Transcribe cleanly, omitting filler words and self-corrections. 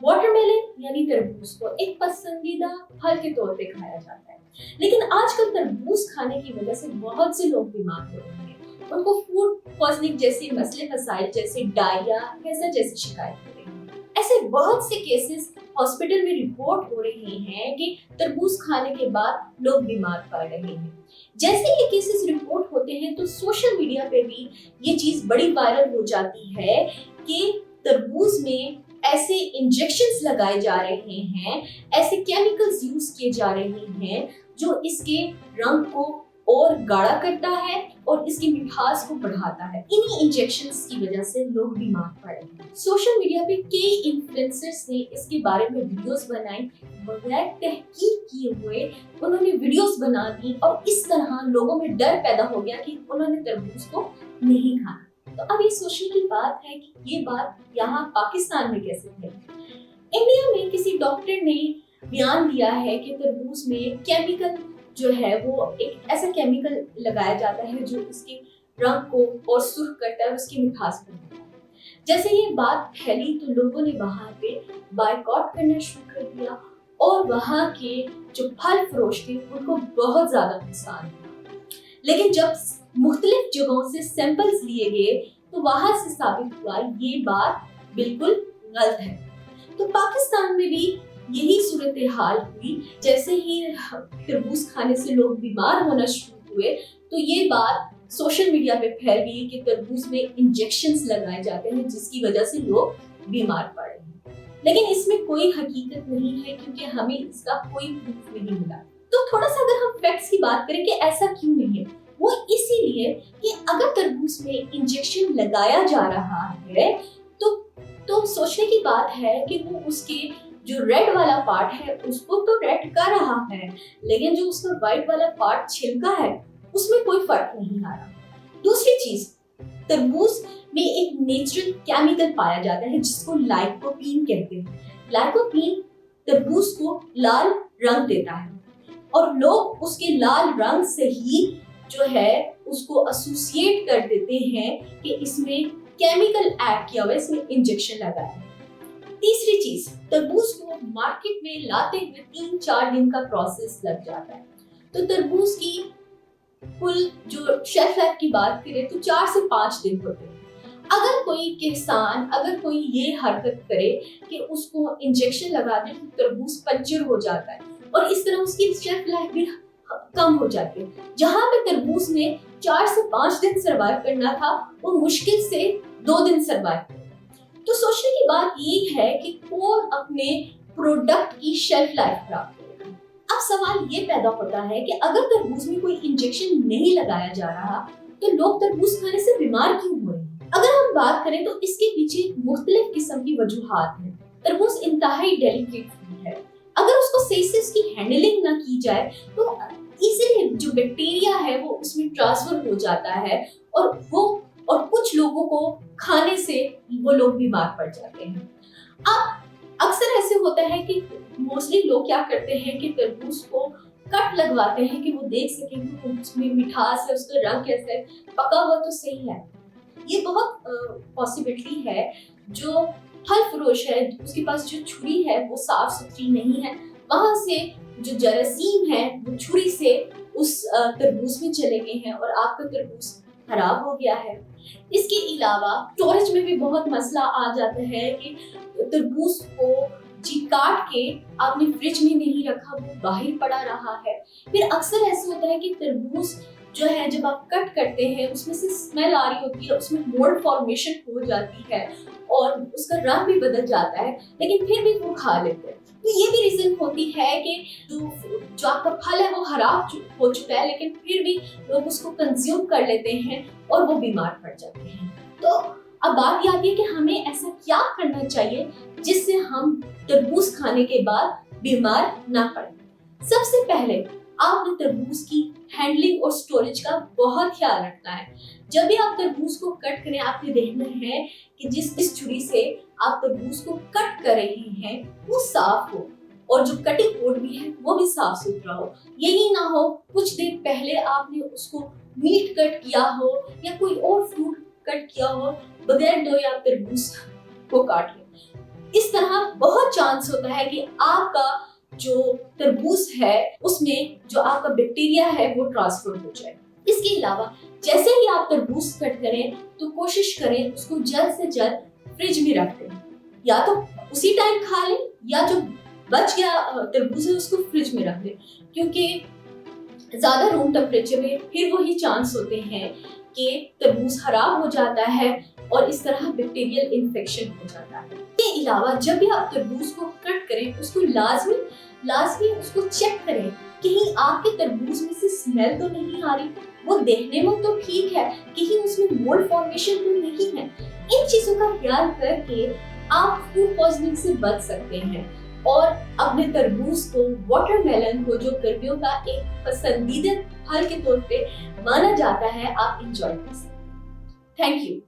Water melon यानी तरबूज को एक पसंदीदा फल के तौर पे खाया जाता है, लेकिन आजकल तरबूज खाने की वजह से बहुत से लोग बीमार हो रहे हैं। उनको फूड पॉइजनिंग जैसे मसले मसाइल जैसे डायरिया, कैंसर जैसी शिकायत हो रही है। ऐसे बहुत से केसेस हॉस्पिटल में रिपोर्ट हो रहे हैं कि तरबूज खाने के बाद लोग बीमार पड़ रहे हैं। जैसे ये केसेस रिपोर्ट होते हैं तो सोशल मीडिया पे भी ये चीज बड़ी वायरल हो जाती है कि तरबूज में ऐसे इंजेक्शंस लगाए जा रहे हैं, ऐसे केमिकल्स यूज किए जा रहे हैं जो इसके रंग को और गाढ़ा करता है और इसकी मिठास को बढ़ाता है। इन्हीं इंजेक्शंस की वजह से लोग बीमार पड़ रहे हैं। सोशल मीडिया पे कई इन्फ्लुएंसर्स ने इसके बारे में वीडियोस बनाई, बगैर तहकीक किए हुए उन्होंने वीडियोस बना दी और इस तरह लोगों में डर पैदा हो गया कि उन्होंने तरबूज को नहीं खाना। तो अब ये सोचने की बात है कि ये बात यहाँ पाकिस्तान में कैसे फैली। इंडिया में किसी डॉक्टर ने बयान दिया है कि तरबूज में केमिकल जो है वो एक ऐसा केमिकल लगाया जाता है जो इसके रंग को और सुर्ख करता है और उसकी मिठास बढ़ाता है। जैसे ये बात फैली तो लोगों ने वहां पे बायकॉट करना शुरू कर दिया और वहां के जो फल फरोश थे उनको बहुत ज्यादा नुकसान हुआ। लेकिन जब मुख्तलिफ जगहों से सैंपल्स लिए गए तो वहां से साबित हुआ ये बात बिल्कुल गलत है। तो पाकिस्तान में भी यही सूरत हाल हुई। जैसे ही तरबूज खाने से लोग बीमार होना शुरू हुए तो ये बात सोशल मीडिया पे फैल गई कि तरबूज में इंजेक्शंस लगाए जाते हैं जिसकी वजह से लोग बीमार पड़ रहे हैं। लेकिन इसमें कोई हकीकत नहीं है क्योंकि हमें इसका कोई प्रूफ नहीं मिला। तो थोड़ा सा अगर हम फैक्ट्स की बात करें कि ऐसा क्यों नहीं है, वो इसीलिए कि अगर तरबूज में इंजेक्शन लगाया जा रहा है तो सोचने की बात है कि वो उसके जो रेड वाला पार्ट है उसको तो रेड कर रहा है, लेकिन जो उसका व्हाइट वाला पार्ट छिलका है उसमें कोई फर्क नहीं आ रहा। दूसरी चीज, तरबूज में एक नेचुरल केमिकल पाया जाता है जिसको लाइकोपीन कहते हैं। लाइकोपीन तरबूज को लाल रंग देता है और लोग उसके लाल रंग से ही जो है उसको एसोसिएट कर देते हैं कि इसमें केमिकल ऐड किया हुआ है, इसमें इंजेक्शन लगाया है। तीसरी चीज, तरबूज को मार्केट में लाते हुए 3-4 दिन का प्रोसेस लग जाता है। तो तरबूज की कुल जो शेल्फ लाइफ की बात करें तो 4 से 5 दिन होते हैं। अगर कोई किसान अगर कोई ये हरकत करे कि उसको इंजेक्शन लगा दे तो तरबूज पंचर हो जाता है और इस तरह उसकी शेल्फ लाइफ भी कम हो जाती है। जहां पे तरबूज ने 4 से 5 दिन सर्वाइव करना था वो मुश्किल से 2 दिन सर्वाइव कर। तो सोचने की बात ये है कि कौन अपने प्रोडक्ट की शेल्फ लाइफ खराब करेगा। अब सवाल ये पैदा होता है कि अगर तरबूज में कोई इंजेक्शन नहीं लगाया जा रहा तो लोग तरबूज खाने से बीमार क्यों हो रहे हैं। अगर हम बात करें तो इसके पीछे मुख्तलिफ किस्म की वजूहात हैं। तरबूज इंतहाई डेलिकेट फूड है, अगर उसको सही से उसकी हैंडलिंग ना की जाए तो इसीलिए जो बैक्टीरिया है वो उसमें ट्रांसफर हो जाता है और कुछ लोगों को खाने से वो लोग बीमार पड़ जाते हैं। अब अक्सर ऐसे होता है कि मोस्टली लोग क्या करते हैं कि तरबूज को कट लगवाते हैं कि वो देख सकें कि उसमें मिठास है, उसका रंग कैसा है, पका हुआ तो सही है। ये बहुत पॉसिबिलिटी है जो फल फरोश है उसके पास जो छुरी है वो साफ सुथरी नहीं है, वहां से जो जरासीम है वो छुरी से उस तरबूज में चले गए हैं और आपका तरबूज खराब हो गया है। इसके अलावा स्टोरेज में भी बहुत मसला आ जाता है कि तरबूज को काट के आपने फ्रिज में नहीं रखा, वो बाहर पड़ा रहा है। फिर अक्सर ऐसा होता है कि तरबूज जो है जब आप कट करते हैं उसमें से स्मेल आ रही होती है, उसमें मोल्ड फॉर्मेशन हो जाती है और उसका रंग भी बदल जाता है, लेकिन फिर भी वो खा लेते हैं। तो ये भी रीजन होती है कि जो आपका फल है वो खराब हो चुका है लेकिन फिर भी लोग उसको कंज्यूम कर लेते हैं और वो बीमार पड़ जाते हैं। तो अब बात ये आती है कि हमें ऐसा क्या करना चाहिए जिससे हम तरबूज खाने के बाद बीमार ना पड़े। सबसे पहले आपने तरबूज की हैंडलिंग और स्टोरेज का बहुत ख्याल रखना है। जब भी आप तरबूज को कट करें आपने देखना है कि जिस छुरी से आप तरबूज को कट कर रहे हैं वो साफ हो और जो कटिंग बोर्ड भी है वो भी साफ सुथरा हो। यही ना हो कुछ देर पहले आपने उसको मीट कट किया हो या कोई और फ्रूट कट किया हो, बगैर धोए आप तरबूज को काट लें। इस तरह बहुत चांस होता है कि आपका जो तरबूज है उसमें जो आपका बैक्टीरिया है वो ट्रांसफर हो जाए। इसके अलावा जैसे ही आप तरबूज कट करें तो कोशिश करें उसको जल्द से जल्द फ्रिज में रख दें, या तो उसी टाइम खा लें या जो बच गया तरबूज है उसको फ्रिज में रख दें, क्योंकि ज्यादा रूम टेम्परेचर में फिर वही चांस होते हैं कि तरबूज खराब हो जाता है और इस तरह बैक्टीरियल इन्फेक्शन हो जाता है। इसके अलावा जब भी आप तरबूज को कट करें उसको लाजमी उसको चेक करें कहीं आपके तरबूज में से स्मेल तो नहीं आ रही, वो देखने में तो ठीक है, कहीं उसमें मोल्ड फॉर्मेशन तो नहीं है। इन चीजों का ख्याल करके आप फूड पॉइजनिंग से बच सकते हैं और अपने तरबूज को, वाटरमेलन को, जो गर्मियों का एक पसंदीदा फल के तौर पे माना जाता है, आप इंजॉय कर सकते हैं। Thank you.